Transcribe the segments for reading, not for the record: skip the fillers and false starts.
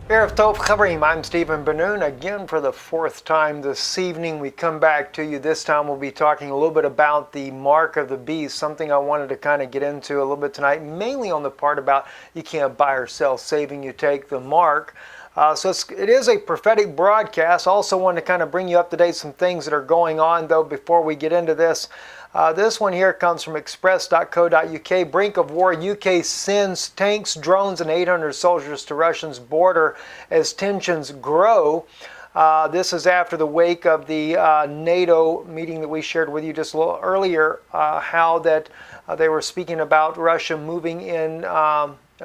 Erev Tov Chaverim, I'm Stephen Ben-Nun. Again, for the fourth time this evening, we come back to you. This time we'll be talking a little bit about the mark of the beast, something I wanted to kind of get into a little bit tonight, mainly on the part about you can't buy or sell, saving you take the mark. So it is a prophetic broadcast. Also want to kind of bring you up to date some things that are going on, though, before we get into this. This one here comes from express.co.uk. Brink of war. UK sends tanks, drones, and 800 soldiers to Russia's border as tensions grow. This is after the wake of the NATO meeting that we shared with you just a little earlier, how that they were speaking about Russia moving in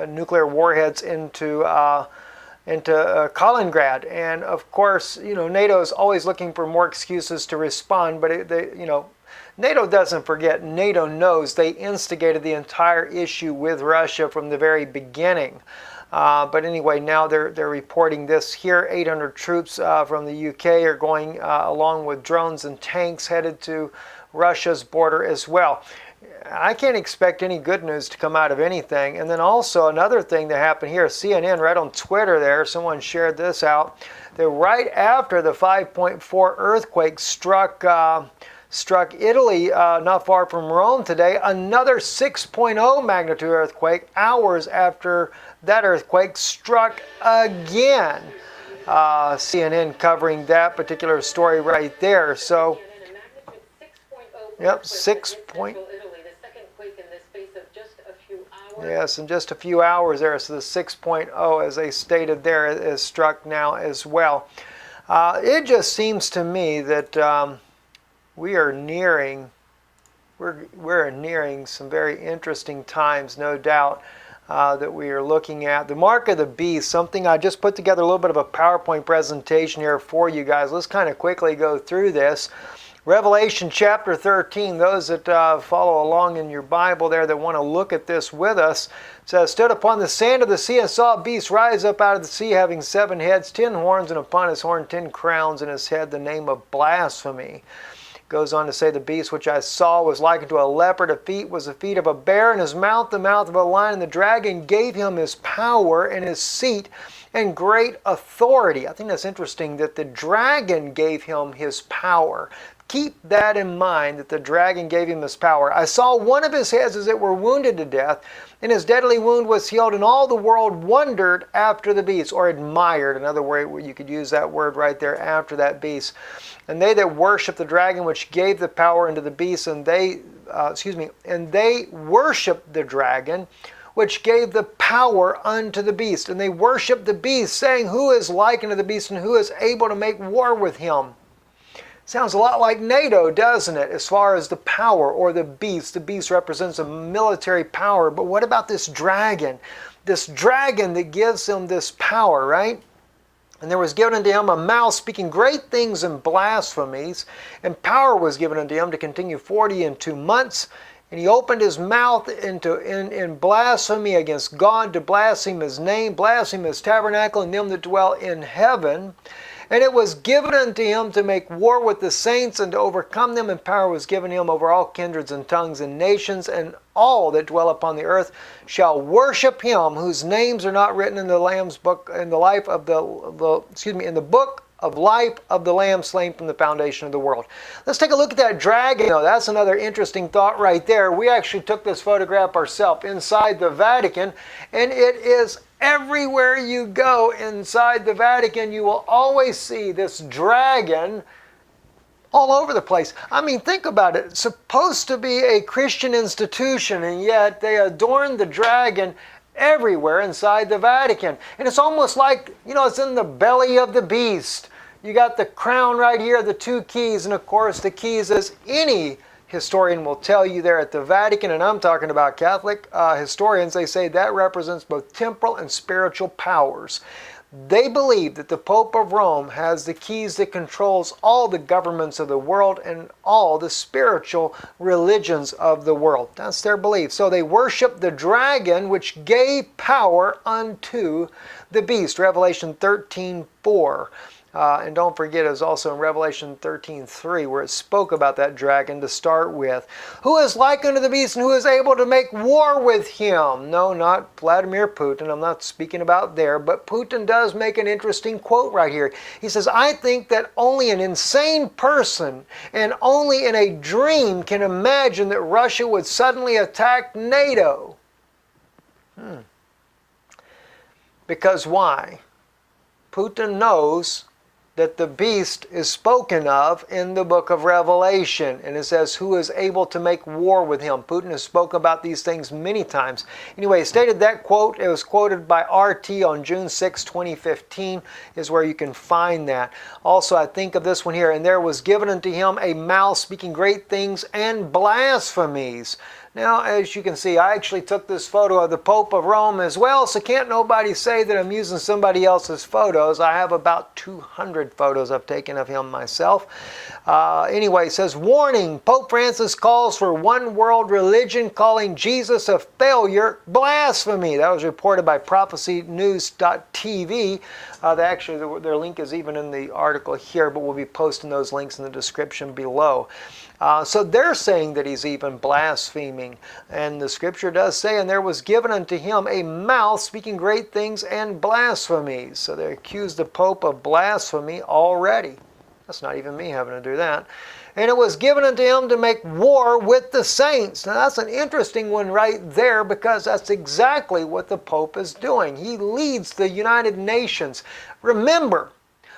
nuclear warheads into Kaliningrad. And of course, NATO is always looking for more excuses to respond, but NATO doesn't forget. NATO knows they instigated the entire issue with Russia from the very beginning. But anyway, now they're reporting this here. 800 troops from the UK are going along with drones and tanks headed to Russia's border as well. I can't expect any good news to come out of anything. And then also another thing that happened here, CNN right on Twitter there, someone shared this out, that right after the 5.4 earthquake struck Italy not far from Rome today, another 6.0 magnitude earthquake hours after that earthquake struck again. CNN covering that particular story right there. So, yep, 6 point. Yes, in just a few hours there. So the 6.0, as they stated there, is struck now as well. It just seems to me that we are nearing some very interesting times, no doubt, that we are looking at. The mark of the beast, something I just put together a little bit of a PowerPoint presentation here for you guys. Let's kind of quickly go through this. Revelation chapter 13, those that follow along in your Bible there that want to look at this with us, says, stood upon the sand of the sea and saw a beast rise up out of the sea, having 7 heads, 10 horns, and upon his horn 10 crowns, and his head the name of blasphemy. Goes on to say, the beast which I saw was likened to a leopard. A feet was the feet of a bear, and his mouth the mouth of a lion. And the dragon gave him his power and his seat and great authority. I think that's interesting that the dragon gave him his power. Keep that in mind, that the dragon gave him his power. I saw one of his heads as it were wounded to death, and his deadly wound was healed, and all the world wondered after the beast, or admired. Another word, you could use that word right there, after that beast. And they that worship the dragon, which gave the power unto the beast, and they worshiped the dragon, which gave the power unto the beast. And they worshiped the beast, saying, who is like unto the beast, and who is able to make war with him? Sounds a lot like NATO, doesn't it, as far as the power or the beast? The beast represents a military power. But what about this dragon? This dragon that gives him this power, right? And there was given unto him a mouth speaking great things and blasphemies, and power was given unto him to continue 42 months. And he opened his mouth in blasphemy against God, to blaspheme his name, blaspheme his tabernacle, and them that dwell in heaven. And it was given unto him to make war with the saints and to overcome them, and power was given him over all kindreds and tongues and nations, and all that dwell upon the earth shall worship him, whose names are not written in the Lamb's book, in the life of in the book of life of the Lamb slain from the foundation of the world. Let's take a look at that dragon. That's another interesting thought right there. We actually took this photograph ourselves inside the Vatican, and it is everywhere you go inside the Vatican. You will always see this dragon all over the place. I mean, think about it. It's supposed to be a Christian institution, and yet they adorn the dragon everywhere inside the Vatican. And it's almost like, it's in the belly of the beast. You got the crown right here, the 2 keys, and of course the keys, as any historian will tell you there at the Vatican, and I'm talking about Catholic historians, they say that represents both temporal and spiritual powers. They believe that the Pope of Rome has the keys that controls all the governments of the world and all the spiritual religions of the world. That's their belief. So they worship the dragon, which gave power unto the beast. Revelation 13:4. And don't forget, it was also in Revelation 13:3 where it spoke about that dragon to start with. Who is like unto the beast and who is able to make war with him? No, not Vladimir Putin. I'm not speaking about there. But Putin does make an interesting quote right here. He says, I think that only an insane person and only in a dream can imagine that Russia would suddenly attack NATO. Because why? Putin knows that the beast is spoken of in the book of Revelation. And it says, who is able to make war with him? Putin has spoken about these things many times. Anyway, he stated that quote. It was quoted by RT on June 6, 2015, is where you can find that. Also, I think of this one here. And there was given unto him a mouth speaking great things and blasphemies. Now, as you can see, I actually took this photo of the Pope of Rome as well, so can't nobody say that I'm using somebody else's photos. I have about 200 photos I've taken of him myself. Anyway, it says, warning, Pope Francis calls for one world religion, calling Jesus a failure, blasphemy. That was reported by prophecynews.tv. Actually, their link is even in the article here, but we'll be posting those links in the description below. So they're saying that he's even blaspheming. And the scripture does say, and there was given unto him a mouth speaking great things and blasphemies. So they accused the Pope of blasphemy already. That's not even me having to do that. And it was given unto him to make war with the saints. Now that's an interesting one right there, because that's exactly what the Pope is doing. He leads the United Nations. Remember,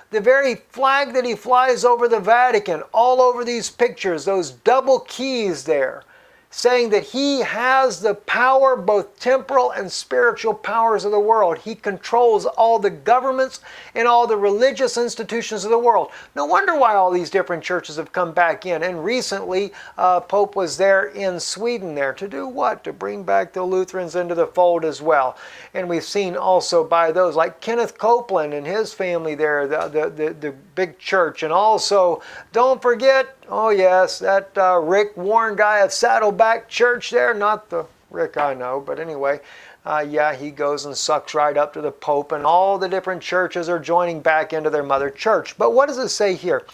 the very flag that he flies over the Vatican, all over these pictures, those double keys there, saying that he has the power, both temporal and spiritual powers of the world. He controls all the governments and all the religious institutions of the world. No wonder why all these different churches have come back in. And recently, Pope was there in Sweden there to do what? To bring back the Lutherans into the fold as well. And we've seen also by those like Kenneth Copeland and his family there, the big church. And also, don't forget, oh yes, that Rick Warren guy at Saddleback Church there, not the Rick I know, but anyway, yeah, he goes and sucks right up to the Pope, and all the different churches are joining back into their mother church. But what does it say here?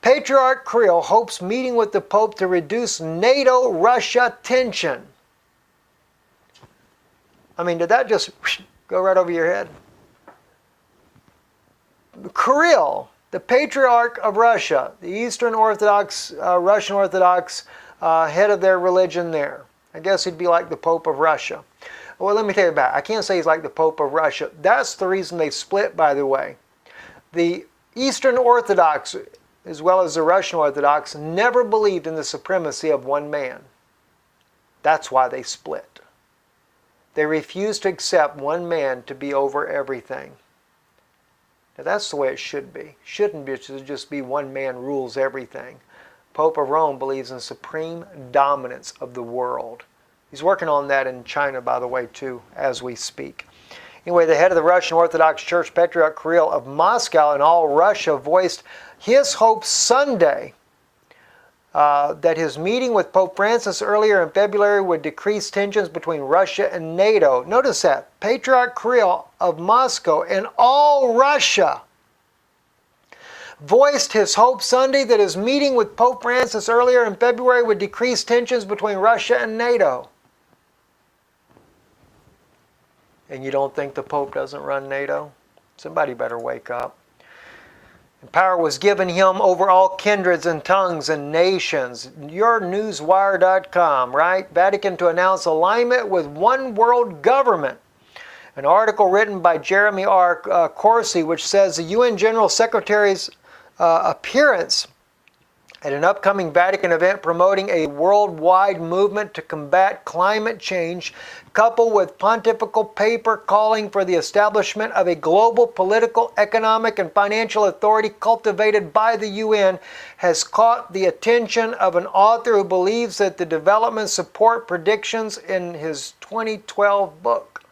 Patriarch Kirill hopes meeting with the Pope to reduce NATO-Russia tension. I mean, did that just go right over your head? Kirill, the Patriarch of Russia, the Eastern Orthodox, Russian Orthodox head of their religion there. I guess he'd be like the Pope of Russia. Well, let me tell you about it. I can't say he's like the Pope of Russia. That's the reason they split, by the way. The Eastern Orthodox, as well as the Russian Orthodox, never believed in the supremacy of one man. That's why they split. They refused to accept one man to be over everything. Now, that's the way it should be. Shouldn't be just be one man rules everything. Pope of Rome believes in supreme dominance of the world. He's working on that in China, by the way, too, as we speak. Anyway, the head of the Russian Orthodox Church, Patriarch Kirill of Moscow and all Russia, voiced his hope Sunday that his meeting with Pope Francis earlier in February would decrease tensions between Russia and NATO. Notice that. Patriarch Kirill of Moscow and all Russia voiced his hope Sunday that his meeting with Pope Francis earlier in February would decrease tensions between Russia and NATO. And you don't think the Pope doesn't run NATO? Somebody better wake up. And power was given him over all kindreds and tongues and nations. YourNewsWire.com, right? Vatican to announce alignment with one world government. An article written by Jeremy R. Corsi, which says the UN General Secretary's appearance at an upcoming Vatican event promoting a worldwide movement to combat climate change, coupled with pontifical paper calling for the establishment of a global political, economic, and financial authority cultivated by the UN, has caught the attention of an author who believes that the developments support predictions in his 2012 book.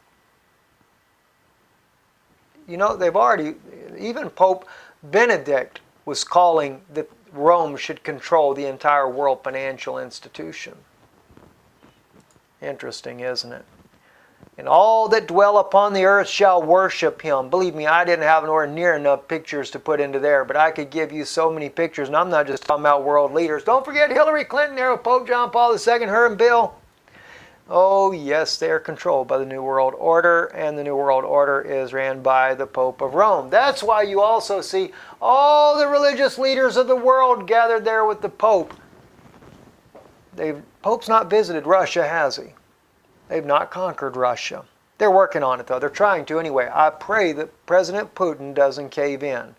You know, they've already, even Pope Benedict was calling that Rome should control the entire world financial institution. Interesting, isn't it? and all that dwell upon the earth shall worship him. Believe me, I didn't have nowhere near enough pictures to put into there, but I could give you so many pictures, and I'm not just talking about world leaders. Don't forget Hillary Clinton there with Pope John Paul II, her and Bill. Oh yes, they are controlled by the New World Order, and the New World Order is ran by the Pope of Rome. That's why you also see all the religious leaders of the world gathered there with the Pope. Pope's not visited Russia, has he? They've not conquered Russia. They're working on it, though. They're trying to anyway. I pray that President Putin doesn't cave in.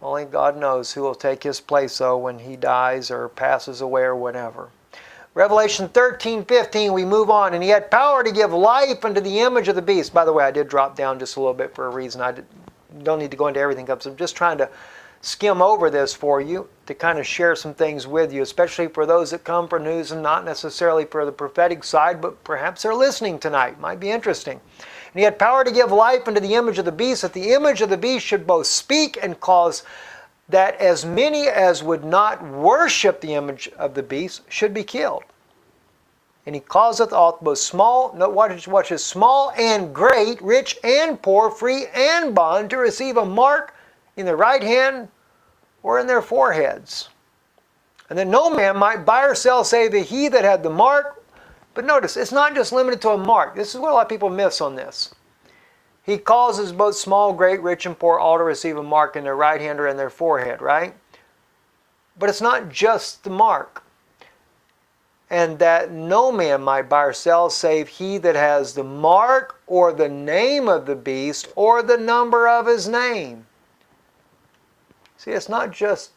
Only God knows who will take his place, though, when he dies or passes away or whatever. Revelation 13:15, we move on. And he had power to give life unto the image of the beast. By the way, I did drop down just a little bit for a reason. Don't need to go into everything, because I'm just trying to skim over this for you to kind of share some things with you, especially for those that come for news and not necessarily for the prophetic side, but perhaps they're listening tonight. Might be interesting. And he had power to give life unto the image of the beast, that the image of the beast should both speak and cause that as many as would not worship the image of the beast should be killed. And he causeth all both small, watch this, small and great, rich and poor, free and bond, to receive a mark in their right hand or in their foreheads. And that no man might buy or sell save he that had the mark. But notice, it's not just limited to a mark. This is what a lot of people miss on this. He causes both small, great, rich, and poor all to receive a mark in their right hand or in their forehead, right? But it's not just the mark. And that no man might buy or sell save he that has the mark or the name of the beast or the number of his name. See, it's not just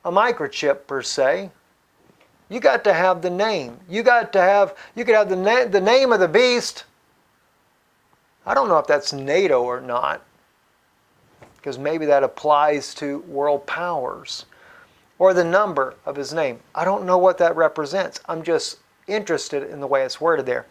a microchip per se. You got to have the name. You could have the name of the beast. I don't know if that's NATO or not, because maybe that applies to world powers. Or the number of his name. I don't know what that represents. I'm just interested in the way it's worded there.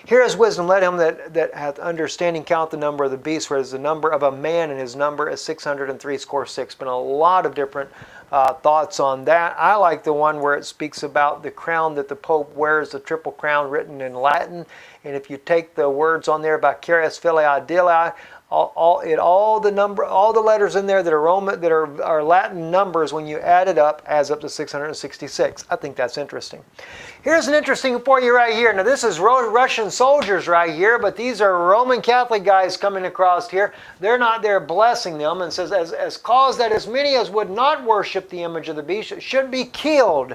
Here is wisdom, let him that hath understanding count the number of the beast, whereas the number of a man, and his number is 666. Been a lot of different thoughts on that. I like the one where it speaks about the crown that the Pope wears, the triple crown written in Latin. And if you take the words on there about Carius Filii Dili, all the letters in there that are Roman, that are Latin numbers, when you add it up, adds up to 666. I think that's interesting. Here's an interesting for you right here. Now this is Russian soldiers right here, but these are Roman Catholic guys coming across here. They're not there blessing them, and says, as cause that as many as would not worship the image of the beast should be killed.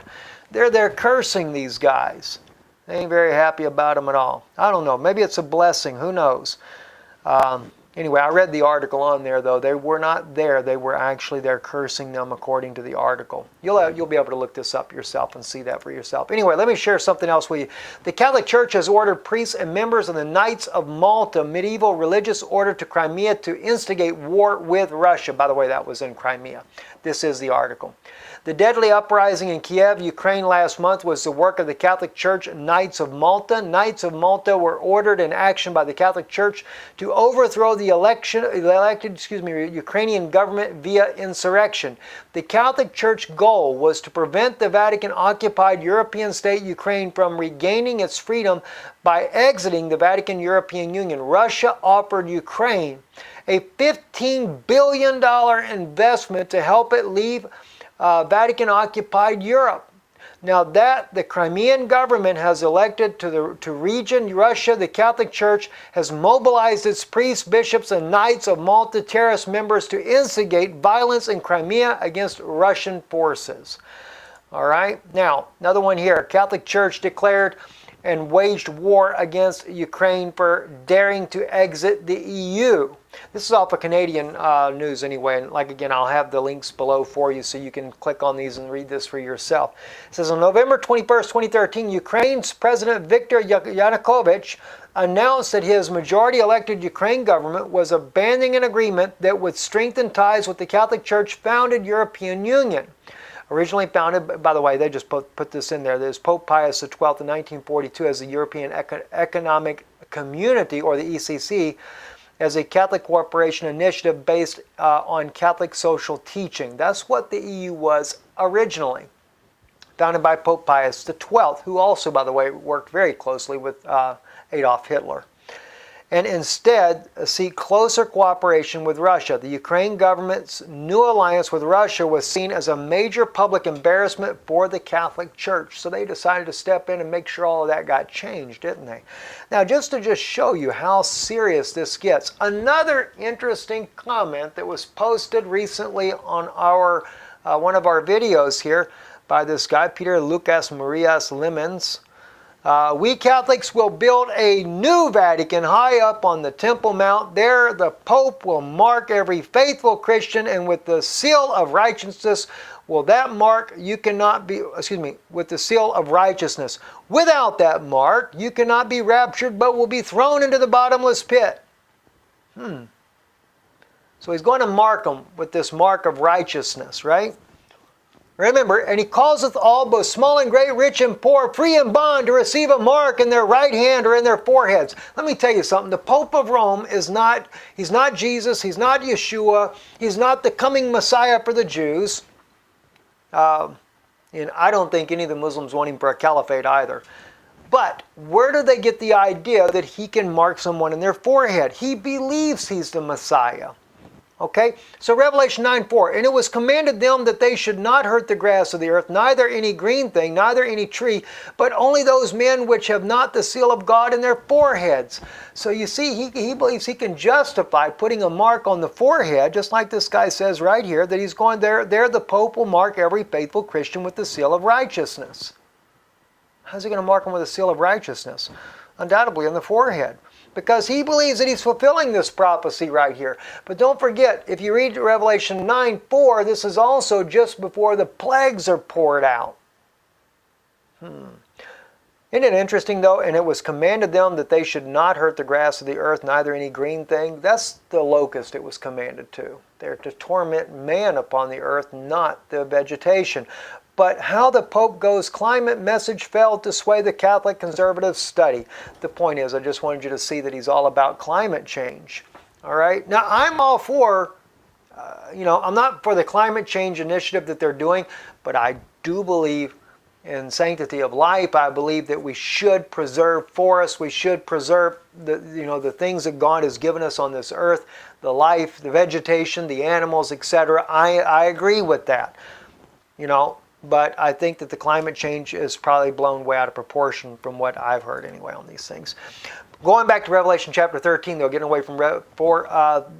They're there cursing these guys. They ain't very happy about them at all. I don't know. Maybe it's a blessing. Who knows? Anyway, I read the article on there, though. They were not there. They were actually there cursing them according to the article. You'll be able to look this up yourself and see that for yourself. Anyway, let me share something else with you. The Catholic Church has ordered priests and members of the Knights of Malta, medieval religious order to Crimea, to instigate war with Russia. By the way, that was in Crimea. This is the article. The deadly uprising in Kiev, Ukraine last month was the work of the Catholic Church Knights of Malta. Knights of Malta were ordered in action by the Catholic Church to overthrow the elected Ukrainian government via insurrection. The Catholic Church goal was to prevent the Vatican-occupied European state Ukraine from regaining its freedom by exiting the Vatican European Union. Russia offered Ukraine a $15 billion investment to help it leave Vatican-occupied Europe. Now that the Crimean government has elected to region Russia, the Catholic Church has mobilized its priests, bishops, and Knights of Malta terrorist members to instigate violence in Crimea against Russian forces. All right. Now, another one here. Catholic Church declared and waged war against Ukraine for daring to exit the EU. This is off of Canadian news anyway, and like again, I'll have the links below for you so you can click on these and read this for yourself. It says on November 21st, 2013, Ukraine's President Viktor Yanukovych announced that his majority-elected Ukraine government was abandoning an agreement that would strengthen ties with the Catholic Church-founded European Union. Originally founded, by the way, they just put this in there. There's Pope Pius XII in 1942 as the European Economic Community, or the ECC, as a Catholic cooperation initiative based on Catholic social teaching. That's what the EU was originally. Founded by Pope Pius XII, who also, by the way, worked very closely with Adolf Hitler. and instead seek closer cooperation with Russia. The Ukraine government's new alliance with Russia was seen as a major public embarrassment for the Catholic Church. So they decided to step in and make sure all of that got changed, didn't they? Now, just to show you how serious this gets, another interesting comment that was posted recently on our one of our videos here by this guy, Peter Lucas Marias Lemons. We Catholics will build a new Vatican high up on the Temple Mount. There the Pope will mark every faithful Christian, and with the seal of righteousness will that mark you cannot be, with the seal of righteousness. Without that mark you cannot be raptured, but will be thrown into the bottomless pit. So he's going to mark them with this mark of righteousness, right? Remember, and he causeth all, both small and great, rich and poor, free and bond, to receive a mark in their right hand or in their foreheads. Let me tell you something. The Pope of Rome is not, he's not Jesus, he's not Yeshua, he's not the coming Messiah for the Jews. And I don't think any of the Muslims want him for a caliphate either. But where do they get the idea that he can mark someone in their forehead? He believes he's the Messiah. Okay, so Revelation 9:4, and it was commanded them that they should not hurt the grass of the earth, neither any green thing, neither any tree, but only those men which have not the seal of God in their foreheads. So you see, he believes he can justify putting a mark on the forehead, just like this guy says right here, that he's going there the Pope will mark every faithful Christian with the seal of righteousness. How's he going to mark them with the seal of righteousness? Undoubtedly on the forehead. Because he believes that he's fulfilling this prophecy right here. But don't forget, if you read Revelation 9:4, this is also just before the plagues are poured out. Isn't it interesting though? And it was commanded them that they should not hurt the grass of the earth, neither any green thing. That's the locust it was commanded to. They're to torment man upon the earth, not the vegetation. But how the Pope goes climate message failed to sway the Catholic conservative study. The point is, I just wanted you to see that he's all about climate change. All right? Now, I'm all for, I'm not for the climate change initiative that they're doing, but I do believe in sanctity of life. I believe that we should preserve forests. We should preserve the things that God has given us on this earth, the life, the vegetation, the animals, etc. I agree with that. But I think that the climate change is probably blown way out of proportion from what I've heard anyway on these things. Going back to Revelation chapter 13, though, getting away from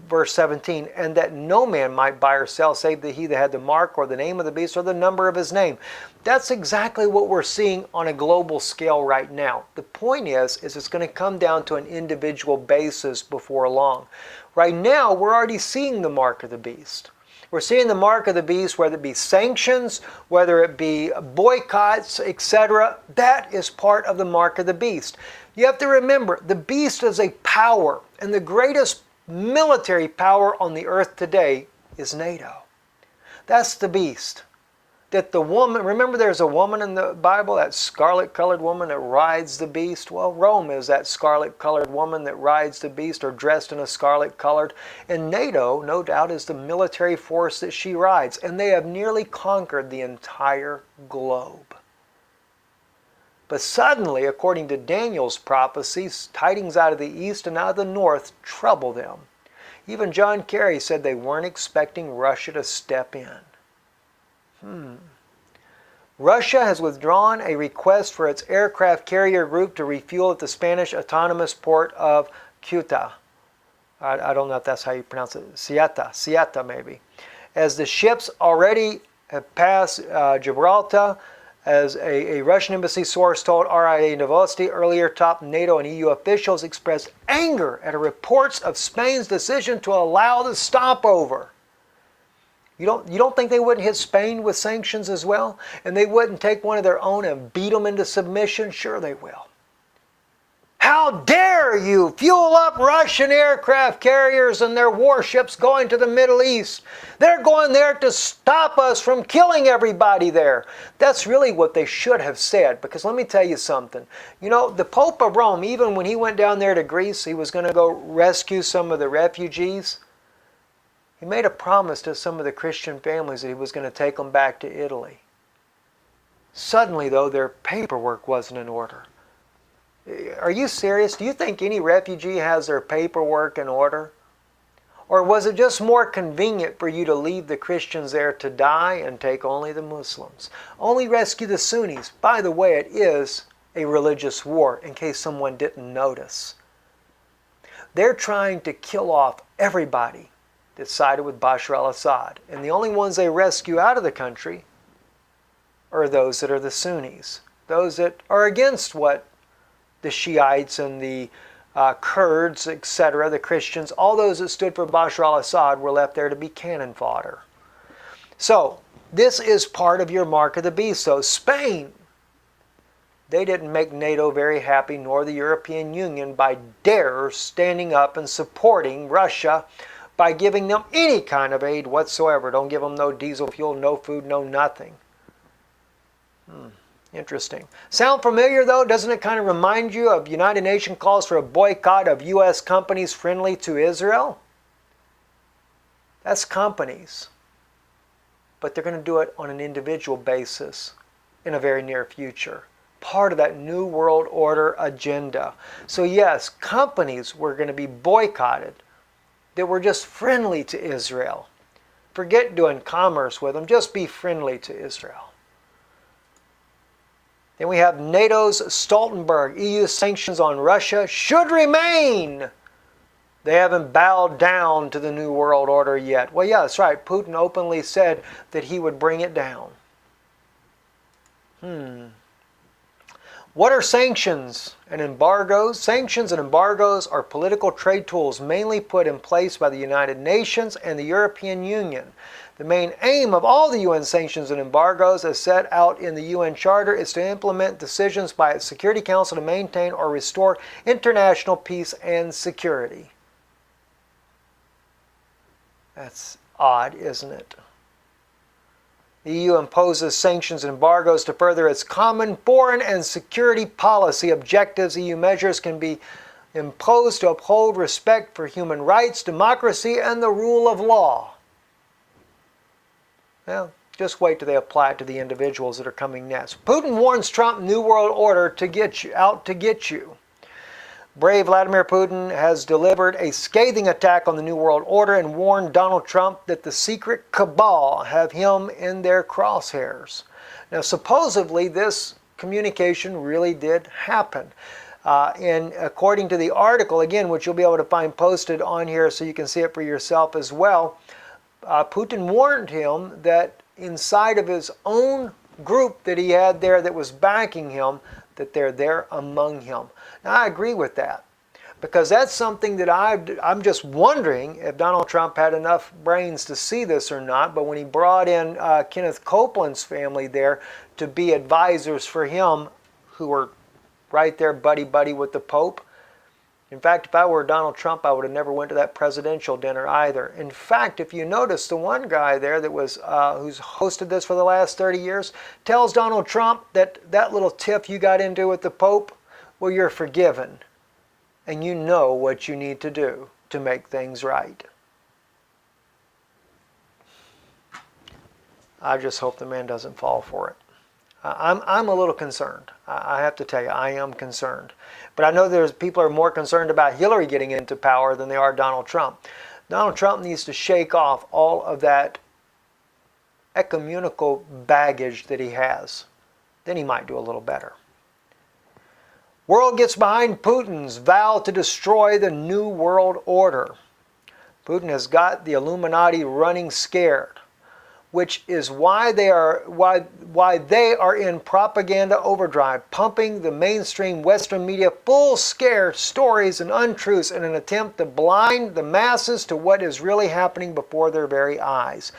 verse 17, and that no man might buy or sell save that he that had the mark or the name of the beast or the number of his name. That's exactly what we're seeing on a global scale right now. The point is it's going to come down to an individual basis before long. Right now, we're already seeing the mark of the beast. We're seeing the mark of the beast, whether it be sanctions, whether it be boycotts, etc. That is part of the mark of the beast. You have to remember, the beast is a power, and the greatest military power on the earth today is NATO. That's the beast. That the woman, remember there's a woman in the Bible, that scarlet-colored woman that rides the beast? Well, Rome is that scarlet-colored woman that rides the beast, or dressed in a scarlet-colored. And NATO, no doubt, is the military force that she rides. And they have nearly conquered the entire globe. But suddenly, according to Daniel's prophecies, tidings out of the east and out of the north trouble them. Even John Kerry said they weren't expecting Russia to step in. Russia has withdrawn a request for its aircraft carrier group to refuel at the Spanish autonomous port of Ceuta. I don't know if that's how you pronounce it. Ceuta maybe. As the ships already have passed Gibraltar, as a Russian embassy source told RIA Novosti, earlier top NATO and EU officials expressed anger at reports of Spain's decision to allow the stopover. You don't think they wouldn't hit Spain with sanctions as well? And they wouldn't take one of their own and beat them into submission? Sure they will. How dare you fuel up Russian aircraft carriers and their warships going to the Middle East? They're going there to stop us from killing everybody there. That's really what they should have said, because let me tell you something. The Pope of Rome, even when he went down there to Greece, he was going to go rescue some of the refugees. He made a promise to some of the Christian families that he was going to take them back to Italy. Suddenly, though, their paperwork wasn't in order. Are you serious? Do you think any refugee has their paperwork in order? Or was it just more convenient for you to leave the Christians there to die and take only the Muslims? Only rescue the Sunnis. By the way, it is a religious war, in case someone didn't notice. They're trying to kill off everybody that sided with Bashar al-Assad. And the only ones they rescue out of the country are those that are the Sunnis. Those that are against what the Shiites and the Kurds, etc., the Christians, all those that stood for Bashar al-Assad were left there to be cannon fodder. So, this is part of your mark of the beast. So, Spain, they didn't make NATO very happy, nor the European Union, by dare standing up and supporting Russia by giving them any kind of aid whatsoever. Don't give them no diesel fuel, no food, no nothing. Interesting. Sound familiar though? Doesn't it kind of remind you of United Nations calls for a boycott of U.S. companies friendly to Israel? That's companies. But they're going to do it on an individual basis in a very near future. Part of that New World Order agenda. So yes, companies were going to be boycotted that were just friendly to Israel. Forget doing commerce with them, just be friendly to Israel. Then we have NATO's Stoltenberg. EU sanctions on Russia should remain. They haven't bowed down to the New World Order yet. Well, yeah, that's right. Putin openly said that he would bring it down. What are sanctions and embargoes? Sanctions and embargoes are political trade tools mainly put in place by the United Nations and the European Union. The main aim of all the UN sanctions and embargoes as set out in the UN Charter is to implement decisions by its Security Council to maintain or restore international peace and security. That's odd, isn't it? The EU imposes sanctions and embargoes to further its common foreign and security policy objectives. EU measures can be imposed to uphold respect for human rights, democracy, and the rule of law. Well, just wait till they apply it to the individuals that are coming next. Putin warns Trump New World Order to get you, out to get you. Brave Vladimir Putin has delivered a scathing attack on the New World Order and warned Donald Trump that the secret cabal have him in their crosshairs. Now, supposedly, this communication really did happen. And according to the article, again, which you'll be able to find posted on here so you can see it for yourself as well, Putin warned him that inside of his own group that he had there that was backing him, that they're there among him. Now, I agree with that because that's something that I'm just wondering if Donald Trump had enough brains to see this or not, but when he brought in Kenneth Copeland's family there to be advisors for him, who were right there buddy-buddy with the Pope. In fact, if I were Donald Trump, I would have never went to that presidential dinner either. In fact, if you notice, the one guy there that was who's hosted this for the last 30 years tells Donald Trump that that little tiff you got into with the Pope, well, you're forgiven. And you know what you need to do to make things right. I just hope the man doesn't fall for it. I'm a little concerned. I have to tell you, I am concerned. But I know there's people are more concerned about Hillary getting into power than they are Donald Trump. Donald Trump needs to shake off all of that ecumenical baggage that he has. Then he might do a little better. World gets behind Putin's vow to destroy the New World Order. Putin has got the Illuminati running scared, which is why they are in propaganda overdrive, pumping the mainstream Western media full scare stories and untruths in an attempt to blind the masses to what is really happening before their very eyes.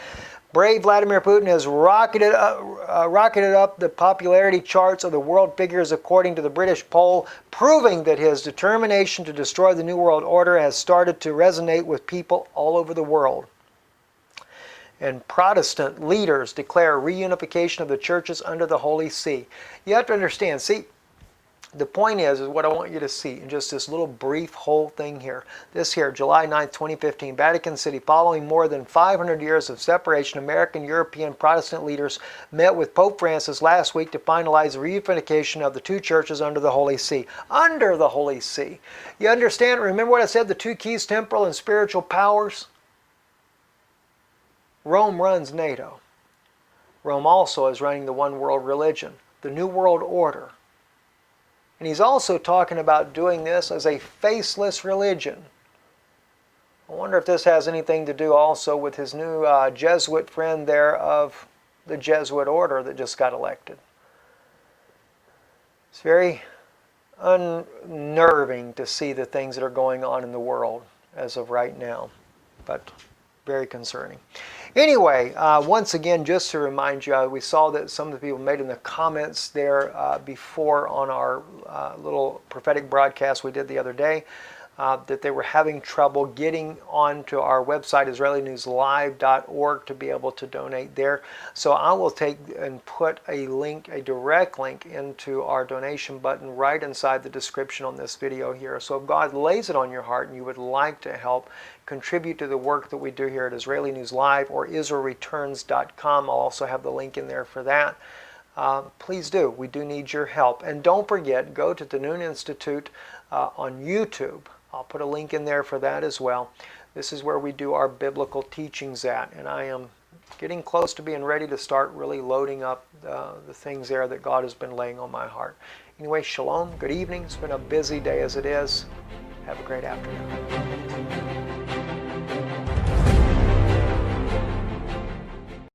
Brave Vladimir Putin has rocketed up the popularity charts of the world figures according to the British poll, proving that his determination to destroy the New World Order has started to resonate with people all over the world. And Protestant leaders declare reunification of the churches under the Holy See. You have to understand, see, The point is what I want you to see in just this little brief whole thing here. This here, July 9th, 2015, Vatican City. Following more than 500 years of separation, American European Protestant leaders met with Pope Francis last week to finalize the reunification of the two churches under the Holy See. Under the Holy See. You understand? Remember what I said, the two keys, temporal and spiritual powers? Rome runs NATO. Rome also is running the one world religion, the New World Order. And he's also talking about doing this as a faceless religion. I wonder if this has anything to do also with his new Jesuit friend there of the Jesuit order that just got elected. It's very unnerving to see the things that are going on in the world as of right now, but very concerning. Anyway, once again, just to remind you, we saw that some of the people made in the comments there before on our little prophetic broadcast we did the other day, that they were having trouble getting onto our website, IsraeliNewsLive.org, to be able to donate there. So I will take and put a link, a direct link, into our donation button right inside the description on this video here. So if God lays it on your heart and you would like to help contribute to the work that we do here at Israeli News Live or IsraelReturns.com, I'll also have the link in there for that. Please do. We do need your help. And don't forget, go to the Noon Institute on YouTube. I'll put a link in there for that as well. This is where we do our biblical teachings at, and I am getting close to being ready to start really loading up the things there that God has been laying on my heart. Anyway, shalom, good evening. It's been a busy day as it is. Have a great afternoon.